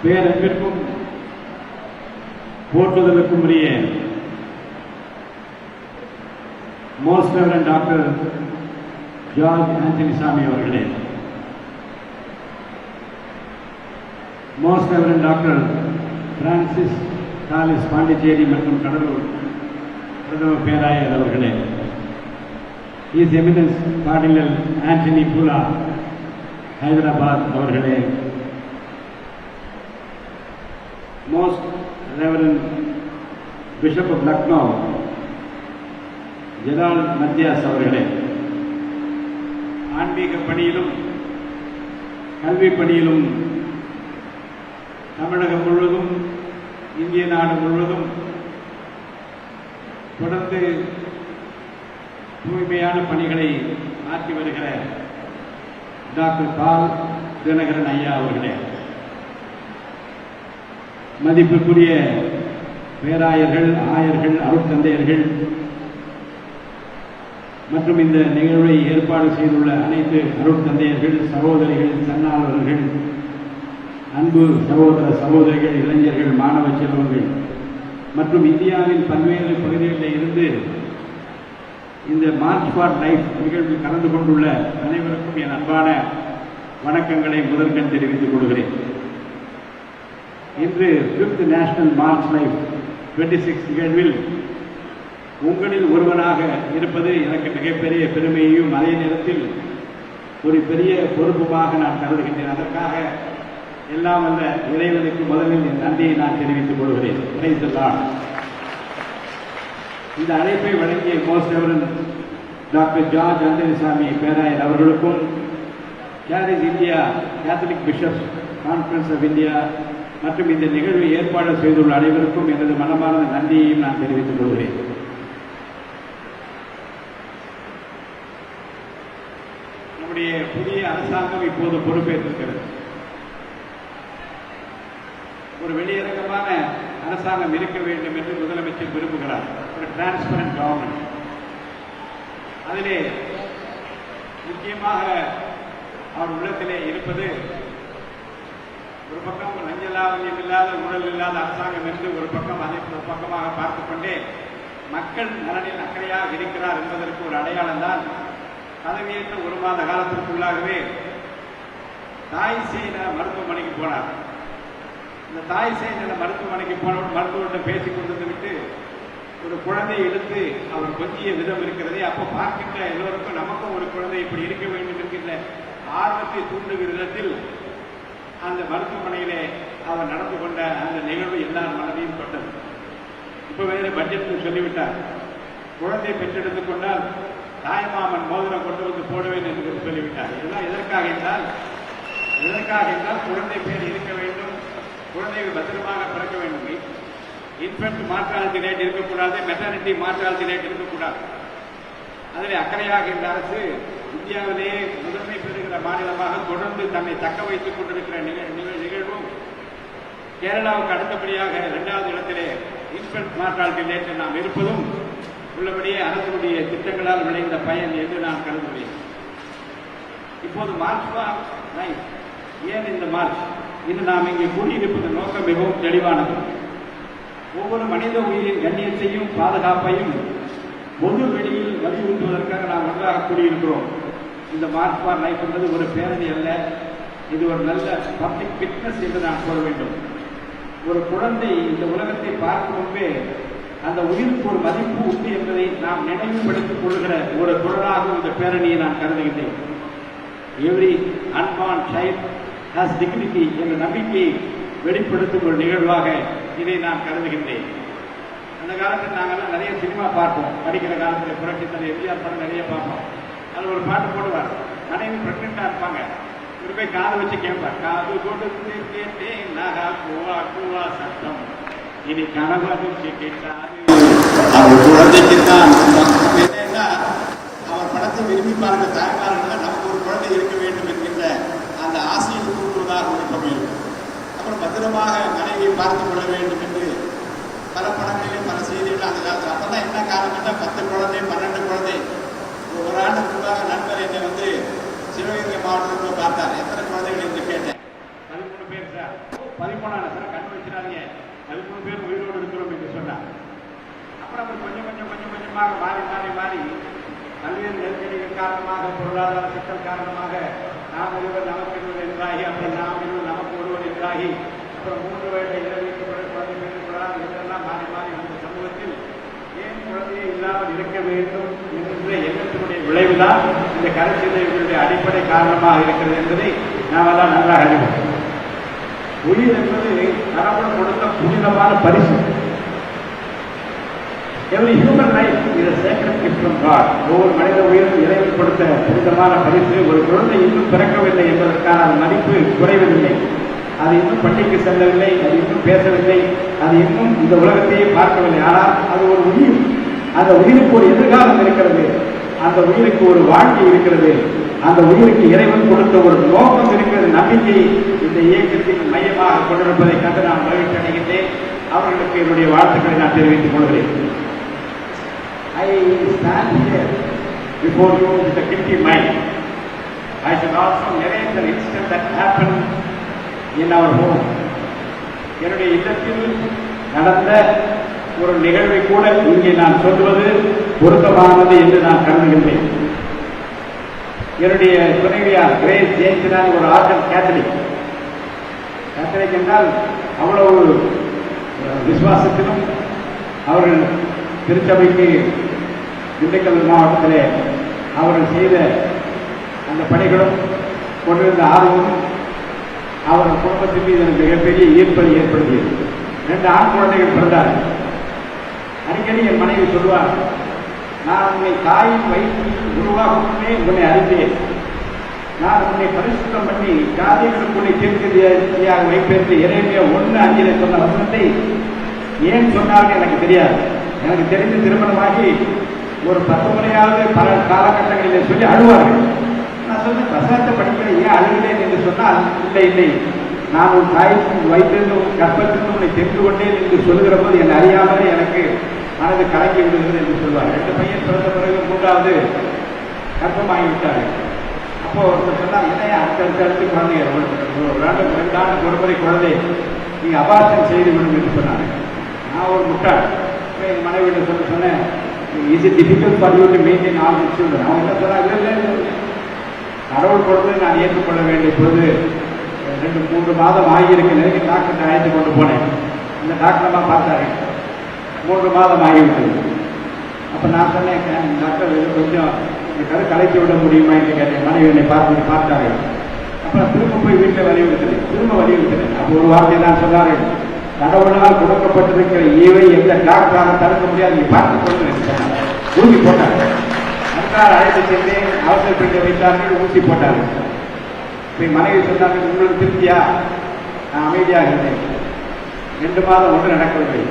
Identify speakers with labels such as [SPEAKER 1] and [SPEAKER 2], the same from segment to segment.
[SPEAKER 1] பேரன்பிற்கும் போற்றுதலுக்கும் உரிய most reverend doctor George Antony சாமி அவர்களே, most reverend doctor Francis Charles Pondicherry மற்றும் கடலூர் பிரதம பேராயர் அவர்களே, His Eminence Cardinal Anthony Pula, Hyderabad அவர்களே, Most Reverend Bishop of Lucknow, ஜெரால் Mathias அவர்களே, ஆன்மீக பணியிலும் கல்வி பணியிலும் தமிழகம் முழுவதும் இந்திய நாடு முழுவதும் தொடர்ந்து தூய்மையான பணிகளை ஆற்றி வருகிற டாக்டர் பால் தினகரன் ஐயா அவர்களே, மதிப்புக்குரிய பேராயர்கள், ஆயர்கள், அருட்தந்தையர்கள் மற்றும் இந்த நிகழ்வை ஏற்பாடு செய்துள்ள அனைத்து அருட்தந்தையர்கள், சகோதரிகள், தன்னார்வலர்கள், அன்பு சகோதர சகோதரிகள், இளைஞர்கள், மாணவ செல்வங்கள் மற்றும் இந்தியாவின் பல்வேறு பகுதிகளில் இருந்து இந்த மார்ச் ஃபார் லைஃப் நிகழ்வில் கலந்து கொண்டுள்ள அனைவருக்கும் என் அன்பான வணக்கங்களை முதற்கண் தெரிவித்துக் கொள்கிறேன். இன்று 5th நேஷனல் மார்ச் லைஃப் 26 நிகழ்வில் உங்களில் ஒருவனாக இருப்பது எனக்கு மிகப்பெரிய பெருமையையும் அதே நேரத்தில் ஒரு பெரிய பொறுப்புமாக நான் கருதுகின்றேன். அதற்காக எல்லாம் வல்ல இறைவனுக்கு முதலில் என் நன்றியை நான் தெரிவித்துக் கொள்கிறேன். இந்த அழைப்பை வழங்கிய most reverend doctor George Antony Samy பேராயர் அவர்களுக்கும், கேரிஸ் India Catholic bishops conference of India மற்றும் இந்த நிகழ்வை ஏற்பாடு செய்துள்ள அனைவருக்கும் எனது மனமார்ந்த நன்றியையும் நான் தெரிவித்துக் கொள்கிறேன். நம்முடைய புதிய அரசாங்கம் இப்போது பொறுப்பேற்றிருக்கிறது. ஒரு வெளியரங்கமான அரசாங்கம் இருக்க வேண்டும் என்று முதலமைச்சர் விரும்புகிறார். ஒரு டிரான்ஸ்பரண்ட் கவர்மெண்ட். அதிலே முக்கியமாக அவர் உள்ளத்திலே இருப்பது ஒரு பக்கம் லஞ்சலாவண்யம் இல்லாத, ஊழல் இல்லாத அரசாங்கம் என்று ஒரு பக்கம் அதை ஒரு பக்கமாக பார்த்துக் கொண்டே மக்கள் நலனில் அக்கறையாக இருக்கிறார் என்பதற்கு ஒரு அடையாளம் தான் பதவியேற்ற ஒரு மாத காலத்திற்குள்ளாகவே தாய் சேய் நல மருத்துவமனைக்கு போனார். இந்த தாய் சேய் நல மருத்துவமனைக்கு போனவர் மருத்துவர்கிட்ட பேசிக் கொண்டு விட்டு ஒரு குழந்தையை எடுத்து அவர் கொஞ்சிய விதம் இருக்கிறதே, அப்போ பார்க்கின்ற எல்லோருக்கும் நமக்கும் ஒரு குழந்தை இப்படி இருக்க வேண்டும் என்கின்ற ஆர்வத்தை தூண்டுகிற விதத்தில் அந்த மருத்துவமனையிலே அவர் நடந்து கொண்ட அந்த நிகழ்வு எல்லார் மனதையும் தொட்டது. இப்ப வேற பட்ஜெட் சொல்லிவிட்டார், குழந்தை பெற்றெடுத்துக் கொண்டால் தாய்மாமன் மோதிரம் கொண்டு வந்து போடுவேன் என்று சொல்லிவிட்டார். இதெல்லாம் எதற்காக என்றால் குழந்தை பேர் இருக்க வேண்டும், குழந்தைகள் பத்திரமாக பிறக்க வேண்டும். இன்ஃபென்ட் மார்டாலிட்டி ரேட் இருக்கக்கூடாது, மெட்டர்னிட்டி மார்டாலிட்டி ரேட் இருக்கக்கூடாது. அதில் அக்கறையாக இந்த அரசு இந்தியாவிலேயே முதன்மை பெறுகிற மாநிலமாக தொடர்ந்து தன்னை தக்க வைத்துக் கொண்டிருக்கிற நிகழ்வும், கேரளாவுக்கு அடுத்தபடியாக 2வது இடத்திலே இன்ஃபென்ட் மார்டாலிட்டி ரேட்டில் நாம் இருப்பதும் உள்ளபடியே அரசுடைய திட்டங்களால் விளைந்த பயன் என்று நான் கருதுகிறேன். இப்போது மார்ச் ஃபார் லைஃப், ஏன் இந்த மார்ச்? இது நாம் இங்கே கூடியிருப்பது நோக்கம் மிகவும் தெளிவானது. ஒவ்வொரு மனித உயிரின் கண்ணியத்தையும் பாதுகாப்பையும் பொது வெளியில் வலியுறுத்துவதற்காக நாம் ஒன்றாக கூடியிருக்கிறோம். இந்த மார்ச் ஃபார் லைஃப் என்பது ஒரு பேரணி அல்ல, இது ஒரு நல்ல பப்ளிக் ஃபிட்னஸ் என்று நான் சொல்ல வேண்டும். ஒரு குழந்தை இந்த உலகத்தை பார்க்கும் முன்பே அந்த உயிருக்கு ஒரு மதிப்பு உண்டு என்பதை நாம் நினைவுபடுத்திக் கொள்கிற ஒரு தொடராக இந்த பேரணியை நான் கருதுகின்றேன். Every unborn child has dignity என்ற நம்பிக்கையை வெளிப்படுத்தும் ஒரு நிகழ்வாக இதை நான் கருதுகின்றேன். அந்த காலத்தில் நாங்கள்லாம் நிறைய சினிமா பார்ப்போம். படிக்கிற காலத்தில் புரட்சி தலைவர் எம்ஜிஆர் படம் நிறைய பார்ப்போம். அதில் ஒரு பாட்டு போடுவார், மனைவி பிரெக்னெண்டா இருப்பாங்க, இவர் போய் காதை வச்சு கேட்பார், காது கொடுத்து கேட்டேன் நாகா கூவா கூவா சத்தம், இனி கனவு அதிர்ச்சி கேட்டாரு. அவர் குழந்தைக்கு தான் என்னன்னா அவர் படத்தை விரும்பி பார்க்க தாய்மார்கள் நமக்கு ஒரு குழந்தை இருக்க வேண்டும் என்கின்ற அந்த ஆசையை தூண்டுவதாக ஒரு பகுதி. அப்புறம் பத்திரமாக மனைவியை பார்த்துக் கொள்ள வேண்டும் என்று பல படங்களிலும் பல செய்திகளும் அந்த காலத்தில். அப்பதான் என்ன காரணம்னா 10 குழந்தை 12 குழந்தை. ஒரு ஆண்டுக்கு முன்பாக நண்பர் என்னை வந்து சிவகங்கை மாவட்டத்தில் பார்த்தார். எத்தனை குழந்தைகள் என்று கேட்டேன். 13 பேர் சார். 13 கண் வச்சிடாதீங்க, 13 பேர் உயிரோடு இருக்கிறோம் என்று சொன்னார். அப்புறம் அவர் கொஞ்சம் கொஞ்சமாக மாறி மாறி மாறி பல்வேறு நெருக்கடிகள் காரணமாக, பொருளாதார சிக்கல் காரணமாக நாம் ஒருவர் நமக்கு இருவர் என்றாகி, அப்புறம் நாம் இருவர் நமக்கு ஒருவர் என்றாகி, அப்புறம் 3 வயதை நிறைவேற்றப்பட குழந்தை பெற்றுக்கொள்ளலாம் என்றெல்லாம் மாறி மாறி இந்த சமூகத்தில் ஏன் குழந்தையே இல்லாமல் இருக்க வேண்டும் என்ற எண்ணத்தினுடைய விளைவுதான் இந்த கருச்சிதைகளுடைய அடிப்படை காரணமாக இருக்கிறது என்பதை நாம் எல்லாம் நன்றாக அறிவோம். உயிர் என்பது கடவுள் கொடுத்த புனிதமான பரிசு. Every human life is a sacred gift from God. ஒவ்வொரு மனித உயிரும் இறைவன் கொடுத்த புனிதமான பரிசு. ஒரு குழந்தை இன்னும் பிறக்கவில்லை என்பதற்கான அது மதிப்பு குறைவதில்லை. அது இன்னும் பள்ளிக்கு செல்லவில்லை, அது இன்னும் பேசவில்லை, அது இன்னும் இந்த உலகத்தையே பார்க்கவில்லை. ஆனால் அது ஒரு உயிர். அந்த உயிருக்கு ஒரு எதிர்காலம் இருக்கிறது, அந்த உயிருக்கு ஒரு வாழ்க்கை இருக்கிறது, அந்த உயிருக்கு இறைவன் கொடுத்த ஒரு நோக்கம் இருக்கிறது. நம்பிக்கை இந்த இயக்கத்தின் மையமாக கொண்டிருப்பதை கண்டு நான் மகிழ்ச்சி அடைகின்றேன். அவர்களுக்கு என்னுடைய வாழ்த்துக்களை நான் தெரிவித்துக் கொள்கிறேன். I stand here before you with a guilty mind. I should also narrate the incident that happened in our home. என்னுடைய இல்லத்தில் நடந்த ஒரு நிகழ்வை கூட இங்கே நான் சொல்வது பொருத்தமானது என்று நான் கருதுகின்றேன். என்னுடைய துணைவியார் கிரேஸ் ஜேம்ஸ் ஒரு ஆர்டன் கேத்தலிக். கேத்தலிக் என்றால் அவ்வளவு விசுவாசத்திலும் அவர்கள் திருச்சபைக்கு திண்டுக்கல் மாவட்டத்திலே அவர்கள் செய்த அந்த பணிகளும் கொண்டிருந்த ஆர்வமும் அவர்கள் குடும்பத்தின் மீது எனக்கு மிகப்பெரிய ஈர்ப்பை ஏற்படுத்தியது. 2 ஆண் குழந்தைகள் பிறந்தார்கள். அடிக்கடி என் மனைவி சொல்வார், நான் உன்னை தாயின் வயிற்றில் உருவாகும் முன்னே உன்னை அறிந்தேன். நான் உன்னை பரிசுத்தம் பண்ணி ஜாதிகளுக்குள்ளே தீர்க்கதியாக வைப்பேன். எரேமியா 1:5 சொன்ன வசனத்தை ஏன் சொன்னார்கள் எனக்கு தெரியாது. எனக்கு தெரிந்து திருமணமாகி ஒரு 10 முறையாவது பல காலகட்டங்களிலே சொல்லி அழுவார்கள். நான் சொன்னேன், வசனத்தை படிக்கிற ஏன் அழுகிறேன் என்று சொன்னால், இல்லை நான் உன் தாய்க்கு வைத்திருந்து உன் கற்பத்திலிருந்து உன்னை தெரிந்து கொண்டேன் என்று சொல்லுகிற போது என் அறியாமலே எனக்கு மனது கலங்கி விடுகிறது என்று சொல்வார். 2 பையன் பிறந்த பிறகு 3வது கற்பமாகிவிட்டார்கள். அப்போ ஒருத்தர் சொன்னார், இல்லையா அடுத்தடுத்து குழந்தைங்க 2 ஆண்டுக்கு ஒரு முறை குழந்தை நீங்கள் அபார்ஷன் செய்து விடும் என்று சொன்னாங்க. நான் ஒரு முட்டாள். என் மனைவியிட்ட சொன்னேன், is it difficult for you to maintain all the children. அவங்க என்ன சொன்னாங்க, இல்லை கடவுள் கொடுத்து நான் ஏற்றுக்கொள்ள வேண்டிய பொழுது 2-3 மாதம் ஆகியிருக்கு. நெருங்கி டாக்டர் அழைத்து கொண்டு போனேன். இந்த டாக்டரமா பார்த்தாரு, 3 மாதம் ஆகிவிட்டது. அப்போ நான் சொன்னேன், டாக்டர் கொஞ்சம் இந்த கரு கலைச்சி விட முடியுமா என்று கேட்டேன். மனைவி என்னை பார்த்தாரு. அப்புறம் திரும்ப போய் வீட்டில் வலியுறுத்தினேன். அப்போ ஒரு வார்த்தை தான் சொன்னாரு, கடவுளால் கொடுக்கப்பட்டிருக்கிற ஈவை எந்த டாக்டராக தடுக்க முடியாது, நீ பார்த்துக் கொள்ளுங்க. ஊசி போட்டாங்க. அதுக்காக அழைத்து சென்றேன். அவசரப்பட்டு வைத்தார்கள், ஊசி போட்டார்கள். இப்போ மனைவி சொன்னார்கள், உங்களுக்கு திருப்தியா? நான் அமைதியாக இருந்தேன். 2 மாதம் ஒன்று நடக்கவில்லை.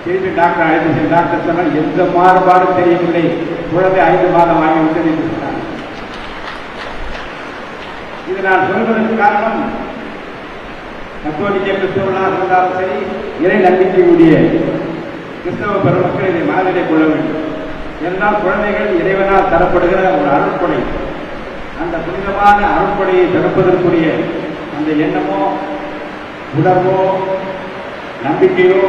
[SPEAKER 1] திரும்பி டாக்டர் அழைத்து சென்று டாக்டர் சொன்னால் எந்த மாறுபாடும் தெரியவில்லை, குழந்தை 5 மாதம் ஆகிவிட்டது என்று சொன்னார். இது நான் சொல்வதற்கு காரணம், கத்தோலிக்க கிறிஸ்தவர்களாக இருந்தாலும் சரி, இறை நம்பிக்கையுடைய கிறிஸ்தவ பெருமக்கள் இதை மனதிலே கொள்ள வேண்டும். என்றால் குழந்தைகள் இறைவனால் தரப்படுகிற ஒரு அருட்கொடை. அந்த புனிதமான அருட்கொடையை தடுப்பதற்குரிய அந்த எண்ணமோ உணர்வோ நம்பிக்கையோ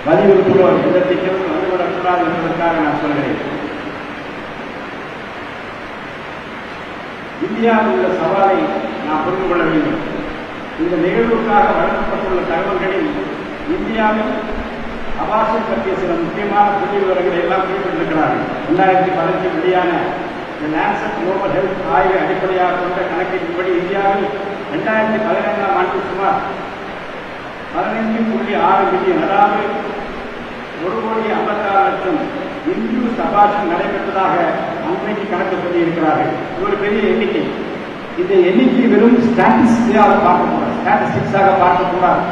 [SPEAKER 1] வலியுறுத்தலோ எந்த திட்டமும் வந்துவிடக்கூடாது என்பதற்காக நான் சொல்கிறேன். இந்தியாவில் உள்ள சவாலை நாம் புரிந்து கொள்ள வேண்டும். இந்த நிகழ்வுக்காக வழங்கப்பட்டுள்ள தகவல்களில் இந்தியாவில் அபார்ஷன் பற்றிய சில முக்கியமான புள்ளி விவரங்களை எல்லாம் குறிப்பிட்டிருக்கிறார்கள். 2015 வெளியான லான்செட் குளோபல் ஹெல்த் ஆய்வை அடிப்படையாக கொண்ட கணக்கீட்டின்படி இந்தியாவில் 2015ஆம் ஆண்டு சுமார் 15.6 மில்லியன், அதாவது 1,56,00,000 இன்டியூஸ் அபார்ஷன் நடைபெற்றதாக அன்றைக்கு கணக்கு சொல்லியிருக்கிறார்கள். இது ஒரு பெரிய எண்ணிக்கை. இந்த எண்ணிக்கை வெறும் ஸ்டாட்டிஸ்டிக்ஸாக பார்க்கக்கூடாது.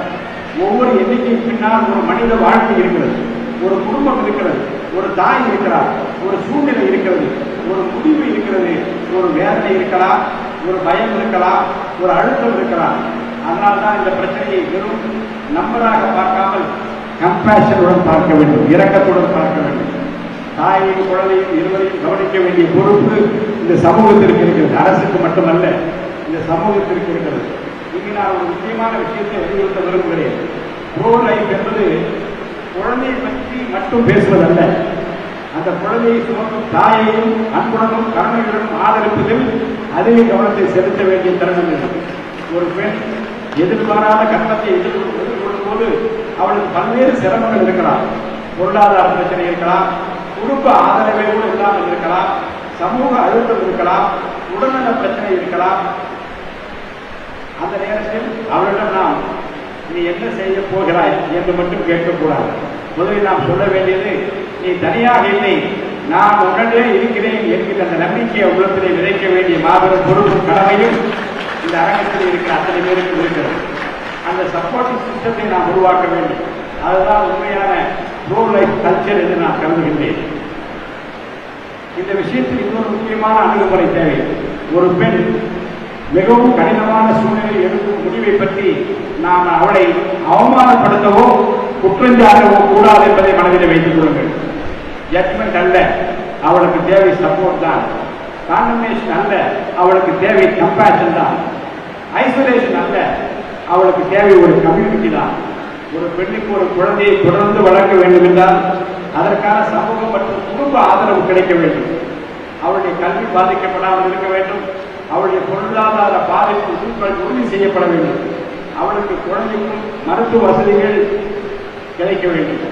[SPEAKER 1] ஒவ்வொரு எண்ணிக்கையின் பின்னால் ஒரு மனித வாழ்க்கை இருக்கிறது, ஒரு குடும்பம் இருக்கிறது, ஒரு தாய் இருக்கிறார், ஒரு சூழ்நிலை இருக்கிறது, ஒரு முடிவு இருக்கிறது, ஒரு வேதனை இருக்கலாம், ஒரு பயம் இருக்கலாம், ஒரு அழுத்தம் இருக்கலாம். அதனால்தான் இந்த பிரச்சனையை வெறும் நம்பராக பார்க்காமல் கம்பேஷனுடன் பார்க்க வேண்டும், இரக்கத்துடன் பார்க்க வேண்டும். தாயையும் குழந்தையும் இருவரையும் கவனிக்க வேண்டிய பொறுப்பு இந்த சமூகத்திற்கு இருக்கிறது. அரசுக்கு மட்டுமல்ல, இந்த சமூகத்திற்கு இருக்கிறது. இங்கே இங்கு நான் ஒரு முக்கியமான விஷயத்தை வலியுறுத்த விரும்புகிறேன். ப்ரோ லைஃப் என்பது குழந்தையை பற்றி மட்டும் பேசுவதல்ல, அந்த குழந்தையை சுமக்கும் தாயையும் அன்புடனும் கருணையுடனும் ஆதரிப்பதில் அதிக கவனத்தை செலுத்த வேண்டிய தருணம் இது. ஒரு பெண் எதிர்பாராத கட்டத்தை எதிர்கொள்ளும் போது அவளுக்கு பல்வேறு சிரமங்கள் இருக்கலாம். பொருளாதார பிரச்சனை இருக்கலாம், குடும்ப ஆதரவே கூட இல்லாமல் இருக்கலாம், சமூக அழுத்தம் இருக்கலாம், உடல்நல பிரச்சனை இருக்கலாம். அந்த நேரத்தில் அவளிடம் நாம் நீ என்ன செய்ய போகிறாய் என்று மட்டும் கேட்கக்கூடாது. முதலில் நாம் சொல்ல வேண்டியது, நீ தனியாக இல்லை, நான் உடனே இருக்கிறேன் என்கிற அந்த நம்பிக்கையை உள்ளத்திலே விதைக்க வேண்டிய மாபெரும் பொறுப்பும் கடமையும் இந்த அரங்கத்தில் இருக்கிற அத்தனை பேருக்கு இருக்கிறது. அந்த சப்போர்ட்டிங் சிஸ்டத்தை நாம் உருவாக்க வேண்டும். அதுதான் உண்மையான ப்ரோ லைஃப் கல்ச்சர் என்று நான் கருதுகின்றேன். இந்த விஷயத்தில் இன்னொரு முக்கியமான அணுகுமுறை தேவை. ஒரு பெண் மிகவும் கடினமான சூழ்நிலை எடுக்கும் முடிவை பற்றி நாம் அவளை அவமானப்படுத்தவோ குற்றஞ்சாட்டவோ கூடாது என்பதை மனதில் வைத்துக் கொள்ளுங்கள். ஜட்மெண்ட் அல்ல, அவளுக்கு தேவை சப்போர்ட் தான். காண்டம்னேஷன் அல்ல, அவளுக்கு தேவை கம்பேஷன் தான். ஐசோலேஷன் அல்ல, அவளுக்கு தேவை ஒரு கம்யூனிட்டி தான். ஒரு பெண்ணுக்கு ஒரு குழந்தையை தொடர்ந்து வளர்க்க வேண்டும் என்றால் அதற்கான சமூகம் மற்றும் குடும்ப ஆதரவு கிடைக்க வேண்டும். அவளுடைய கல்வி பாதிக்கப்படாமல் இருக்க வேண்டும். அவளுடைய பொருளாதார பாதிப்பு உறுதி செய்யப்பட வேண்டும். அவளுக்கு குழந்தைக்கும் மருத்துவ வசதிகள் கிடைக்க வேண்டும்.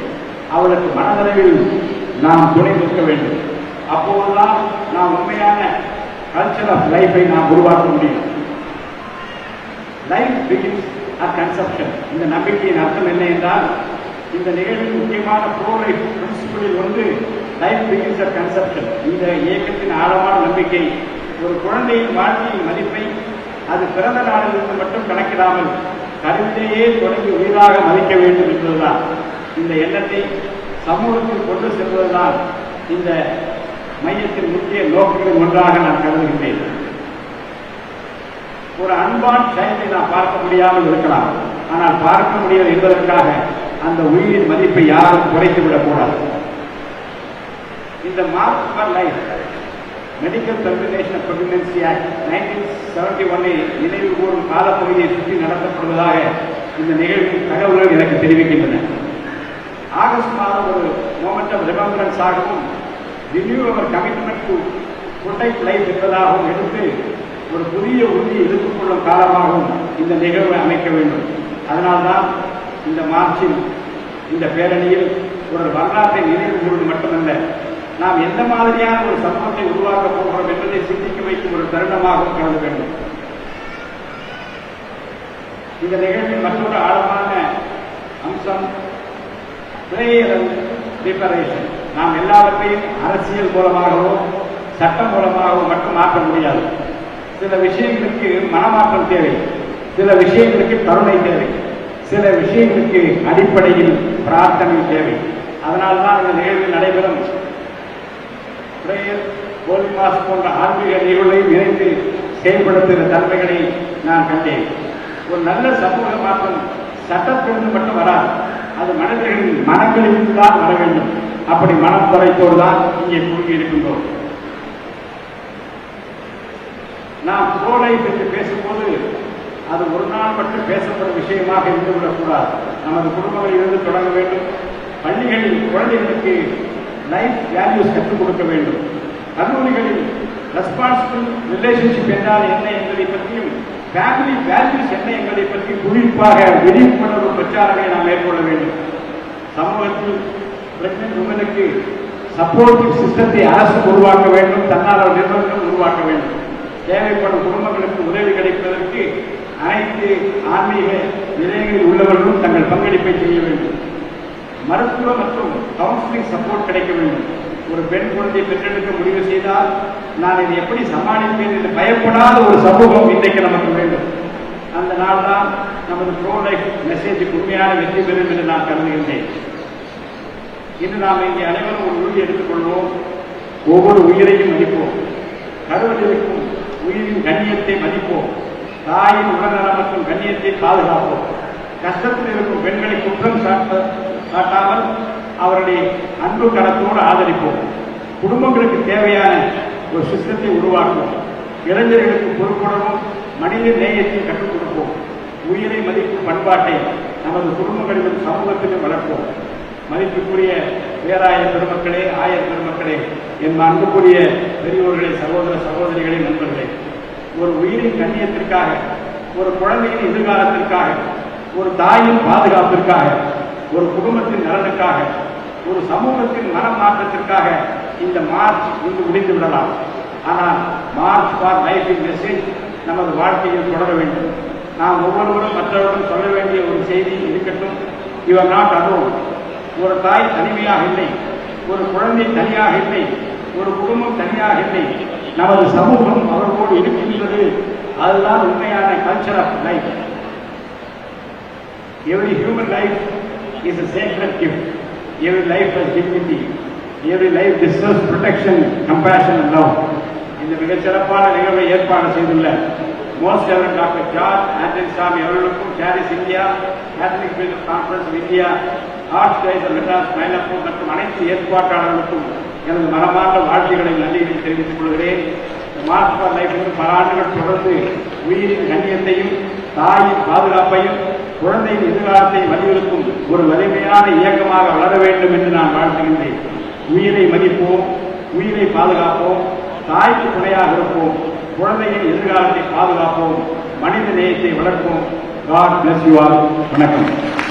[SPEAKER 1] அவளுக்கு மனதளவில் நாம் துணை நிற்க வேண்டும். அப்போதுதான் நாம் உண்மையான கல்ச்சர் ஆஃப் லைஃபை நாம் உருவாக்க முடியும். Life begins at conception. இந்த நம்பிக்கையின் அர்த்தம் என்ன என்றால், இந்த நிகழ்வின் முக்கியமான ப்ரோ லைஃப் பிரின்சிபிளில் ஒன்று லைஃப் பிகின்ஸ் அட் கன்செப்ஷன். இந்த இயக்கத்தின் ஆழமான நம்பிக்கை ஒரு குழந்தையின் வாழ்க்கையின் மதிப்பை அது பிறந்த நாளிலிருந்து மட்டும் கணக்கிடாமல் கருவிலேயே தொடங்கி உயிராக மதிக்க வேண்டும் என்பதுதான். இந்த எண்ணத்தை சமூகத்தில் கொண்டு செல்வதுதான் இந்த மையத்தின் முக்கிய நோக்கங்களில் ஒன்றாக நான் கருதுகின்றேன். ஒரு அன்பான் செயலை நாம் பார்க்க முடியாமல் இருக்கலாம், ஆனால் பார்க்க முடியாது என்பதற்காக அந்த உயிரின் மதிப்பை யாரும் குறைத்துவிடக் கூடாது. இந்த march for life medical termination of pregnancy act 1971 நினைவு கூறும் காலப்பகுதியை சுற்றி நடத்தப்படுவதாக இந்த நிகழ்வின் தகவல்கள் எனக்கு தெரிவிக்கின்றன. ஆகஸ்ட் மாதம் ஒரு மொமெண்ட் ஆஃப் ரிமெம்பரன்ஸ் ஆகவும் renew our commitment to protect life என்பதாகவும் எடுத்து ஒரு புதிய உறுதியை எதிர்த்துக்கொள்ளும் காலமாகவும் இந்த நிகழ்வை அமைக்க வேண்டும். அதனால்தான் இந்த மார்ச்சில் இந்த பேரணியில் ஒரு வரலாற்றை நினைவு கூறுவது மட்டுமல்ல, நாம் எந்த மாதிரியான ஒரு சமூகத்தை உருவாக்கப் போகிறோம் என்பதை சிந்திக்க வைக்கும் ஒரு தருணமாகவும் கருத வேண்டும். இந்த நிகழ்வின் மற்றொரு ஆழமான அம்சம் பிரேயர் அண்ட் ப்ரிபரேஷன். நாம் எல்லாவற்றையும் அரசியல் மூலமாகவோ சட்டம் மூலமாகவோ மட்டும் மாற்ற முடியாது. சில விஷயங்களுக்கு மனமாற்றம் தேவை, சில விஷயங்களுக்கு கருணை தேவை, சில விஷயங்களுக்கு அடிப்படையில் பிரார்த்தனை தேவை. அதனால்தான் இந்த நிகழ்வில் நடைபெறும் பிரேயர், ஹோலி மாஸ் போன்ற ஆன்மீக நிகழ்வுகளை இணைந்து செயல்படுத்துகிற தன்மைகளை நான் கண்டேன். ஒரு நல்ல சமூக மாற்றம் சட்டத்திலிருந்து மட்டும் வராது, அது மனிதர்களின் மனங்களிலிருந்து தான் வர வேண்டும். அப்படி மனம் குறைத்தோடு தான் இங்கே குறுகி இருக்கின்றோம். நாம் ப்ரோ லைஃப் என்று பேசும்போது அது ஒரு நாள் மட்டும் பேசப்படும் விஷயமாக இருந்துவிடக்கூடாது. நமது குடும்பங்களில் இருந்து தொடங்க வேண்டும். பள்ளிகளில் குழந்தைகளுக்கு லைஃப் வேல்யூஸ் கற்றுக் கொடுக்க வேண்டும். கல்லூரிகளில் ரெஸ்பான்சிபிள் ரிலேஷன்ஷிப் என்றால் என்ன என்பதை பற்றியும் ஃபேமிலி வேல்யூஸ் என்ன என்பதை பற்றி குறிப்பாக விழிப்புணர்வு பிரச்சாரங்களை நாம் மேற்கொள்ள வேண்டும். சமூகத்தில் பிரெக்னன்ட் உமனுக்கு சப்போர்ட்டிவ் சிஸ்டத்தை அரசு உருவாக்க வேண்டும், தன்னார்வ நிறுவனங்கள் உருவாக்க வேண்டும். தேவைப்படும் குடும்பங்களுக்கு உதவி கிடைப்பதற்கு அனைத்து ஆன்மீக நிலையங்களில் உள்ளவர்களும் தங்கள் பங்களிப்பை செய்ய வேண்டும். மருத்துவ மற்றும் கவுன்சிலிங் சப்போர்ட் கிடைக்க வேண்டும். ஒரு பெண் குழந்தை பெற்றெடுக்க முடிவு செய்தால் நான் இதை எப்படி சமாளிப்பேன் என்று பயப்படாத ஒரு சமூகம் இன்றைக்கு நமக்கு வேண்டும். அந்த நாள் தான் நமது ப்ரோ லைஃப் மெசேஜுக்கு உண்மையான வெற்றி பெறும் என்று நான் கருதுகின்றேன். இன்று நாம் இங்கே அனைவரும் ஒரு உறுதி எடுத்துக்கொள்வோம். ஒவ்வொரு உயிரையும் மதிப்போம். கருவலிருக்கும் உயிரின் கண்ணியத்தை மதிப்போம். தாயின் உடல்நலம் மற்றும் கண்ணியத்தை பாதுகாப்போம். கஷ்டத்தில் இருக்கும் பெண்களை குற்றம் சாட்டாமல் அவருடைய அன்பு கரத்தோடு ஆதரிப்போம். குடும்பங்களுக்கு தேவையான ஒரு சிஸ்டத்தை உருவாக்குவோம். இளைஞர்களுக்கு பொறுப்புணர்வும் மனித நேயத்தையும் கற்றுக் கொடுப்போம். உயிரை மதிக்கும் பண்பாட்டை நமது குடும்பங்களிலும் சமூகத்திலும் வளர்ப்போம். மதிப்புக்குரிய பேராய பெருமக்களே, ஆயர் பெருமக்களே, என் அன்புக்குரிய பெரியோர்களே, சகோதர சகோதரிகளே, நண்பர்களே, ஒரு உயிரின் கண்ணியத்திற்காக, ஒரு குழந்தையின் எதிர்காலத்திற்காக, ஒரு தாயின் பாதுகாப்பிற்காக, ஒரு குடும்பத்தின் நலனுக்காக, ஒரு சமூகத்தின் மனம் மாற்றத்திற்காக இந்த மார்ச் இங்கு முடிந்து விடலாம். ஆனால் மார்ச் ஃபார் லைஃப் மெசேஜ் நமது வாழ்க்கையில் தொடர வேண்டும். நாம் ஒவ்வொருவரும் மற்றவர்களும் சொல்ல வேண்டிய ஒரு செய்தி இருக்கட்டும். You are not alone. ஒரு தாய் தனிமையாக இல்லை, ஒரு குழந்தை தனியாக இல்லை, ஒரு குடும்பம் தனியாக இல்லை. நமது சமூகம் அவர்களோடு இருக்கின்றது. அதுதான் உண்மையான culture of life. Every human life is a sacred gift. Every life has dignity. Every life deserves protection, compassion and love. இந்த மிகச்சிறப்பான நிகழ்வை ஏற்பாடு செய்துள்ள most reverend doctor George Antony Samy அவர்களுக்கும், கேரிஸ் India, Catholic bishop conference of India, archdiocese Madras Mylapore மற்றும் அனைத்து ஏற்பாட்டாளர்களுக்கும் எனது மனமார்ந்த வாழ்த்துக்களை நன்றிகளை தெரிவித்துக் கொள்கிறேன். மார்ச் ஃபார் லைஃப் பல ஆண்டுகள் தொடர்ந்து உயிரின் கண்ணியத்தையும், தாயின் பாதுகாப்பையும், குழந்தையின் எதிர்காலத்தை வலியுறுத்தும் ஒரு வலிமையான இயக்கமாக வளர வேண்டும் என்று நான் வாழ்த்துகின்றேன். உயிரை மதிப்போம், உயிரை பாதுகாப்போம், தாய்க்கு துணையாக இருப்போம், குழந்தையின் எதிர்காலத்தை பாதுகாப்போம், மனித நேயத்தை வளர்ப்போம். God bless you all. வணக்கம்.